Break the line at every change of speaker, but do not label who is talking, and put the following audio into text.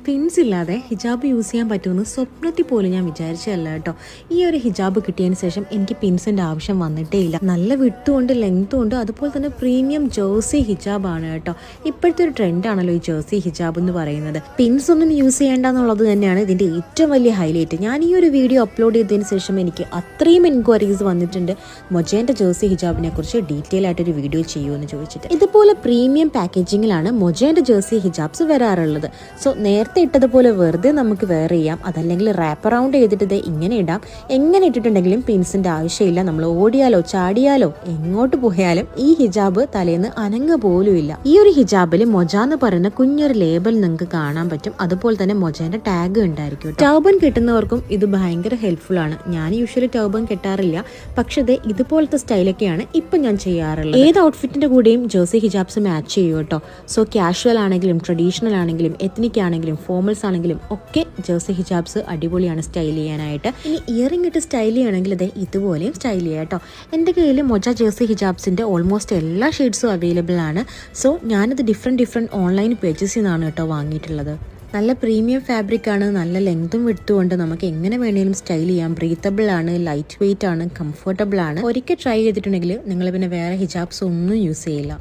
Pins ഇല്ലാതെ ഹിജാബ് use ചെയ്യാൻ പറ്റുമെന്ന് സ്വപ്നത്തിൽ പോലും ഞാൻ വിചാരിച്ചതല്ല കേട്ടോ. ഈ ഒരു ഹിജാബ് കിട്ടിയതിന് ശേഷം എനിക്ക് പിൻസിൻ്റെ ആവശ്യം വന്നിട്ടേ ഇല്ല. നല്ല വിട്ടും ഉണ്ട്, ലെങ്ത്തും ഉണ്ട്, അതുപോലെ തന്നെ പ്രീമിയം ജേഴ്സി ഹിജാബാണ് കേട്ടോ. ഇപ്പോഴത്തെ ഒരു ട്രെൻഡാണല്ലോ ഈ ജേഴ്സി ഹിജാബ് എന്ന് പറയുന്നത്. പിൻസ് ഒന്നും യൂസ് ചെയ്യേണ്ട എന്നുള്ളത് തന്നെയാണ് ഇതിൻ്റെ ഏറ്റവും വലിയ ഹൈലൈറ്റ്. ഞാൻ ഈ ഒരു വീഡിയോ അപ്ലോഡ് ചെയ്തതിന് ശേഷം എനിക്ക് അത്രയും എൻക്വയറീസ് വന്നിട്ടുണ്ട് മൊജേൻ്റെ ജേഴ്സി ഹിജാബിനെ കുറിച്ച് ഡീറ്റെയിൽ ആയിട്ടൊരു വീഡിയോ ചെയ്യുമെന്ന് ചോദിച്ചിട്ട്. ഇതുപോലെ പ്രീമിയം പാക്കേജിങ്ങിലാണ് മൊജേൻ്റെ ജേഴ്സി ഹിജാബ്സ് വരാറുള്ളത്. സോ നേരത്തെ ഇട്ടതുപോലെ വെറുതെ നമുക്ക് വെയർ ചെയ്യാം, അതല്ലെങ്കിൽ റാപ്പ് അറൗണ്ട് ചെയ്തിട്ട് ഇങ്ങനെ ഇടാം. എങ്ങനെ ഇട്ടിട്ടുണ്ടെങ്കിലും പിൻസിന്റെ ആവശ്യമില്ല. നമ്മൾ ഓടിയാലോ ചാടിയാലോ എങ്ങോട്ട് പോയാലും ഈ ഹിജാബ് തലേന്ന് അനങ്ങ പോലും ഇല്ല. ഈ ഒരു ഹിജാബിൽ മൊജ എന്ന് പറയുന്ന കുഞ്ഞൊരു ലേബൽ നിങ്ങൾക്ക് കാണാൻ പറ്റും. അതുപോലെ തന്നെ മൊജേന്റെ ടാഗ് ഉണ്ടായിരിക്കും. ടർബൻ കെട്ടുന്നവർക്കും ഇത് ഭയങ്കര ഹെൽപ്ഫുൾ ആണ്. ഞാൻ യൂഷ്വലി ടർബൻ കെട്ടാറില്ല, പക്ഷേ ഇതുപോലത്തെ സ്റ്റൈലൊക്കെയാണ് ഇപ്പം ഞാൻ ചെയ്യാറുള്ളത്. ഏത് ഔട്ട്ഫിറ്റിന്റെ കൂടെയും ജേഴ്സി ഹിജാബ്സ് മാച്ച് ചെയ്യും കേട്ടോ. സോ കാഷ്വൽ ആണെങ്കിലും ട്രഡീഷണൽ ആണെങ്കിലും എത്നിക് ആണെങ്കിലും ഫോമൽസ് ആണെങ്കിലും ഒക്കെ ജേഴ്സി ഹിജാബ്സ് അടിപൊളിയാണ് സ്റ്റൈൽ ചെയ്യാനായിട്ട്. ഇനി ഇയറിംഗ് ഇട്ട് സ്റ്റൈൽ ചെയ്യണമെങ്കിൽ ഇതുപോലെയും സ്റ്റൈൽ ചെയ്യാം കേട്ടോ. എൻ്റെ കയ്യിൽ മൊജ ജേഴ്സി ഹിജാബ്സിൻ്റെ ഓൾമോസ്റ്റ് എല്ലാ ഷെയ്ഡ്സും അവൈലബിൾ ആണ്. സോ ഞാനത് ഡിഫറെൻറ്റ് ഓൺലൈൻ പേജസിൽ നിന്നാണ് കേട്ടോ വാങ്ങിയിട്ടുള്ളത്. നല്ല പ്രീമിയം ഫാബ്രിക് ആണ്, നല്ല ലെങ്തും വിട്ടും കൊണ്ട് നമുക്ക് എങ്ങനെ വേണേലും സ്റ്റൈൽ ചെയ്യാം. ബ്രീത്തബിൾ ആണ്, ലൈറ്റ് വെയിറ്റ് ആണ്, കംഫർട്ടബിൾ ആണ്. ഒരിക്കൽ ട്രൈ ചെയ്തിട്ടുണ്ടെങ്കിൽ നിങ്ങൾ പിന്നെ വേറെ ഹിജാബ്സ് ഒന്നും യൂസ് ചെയ്യില്ല.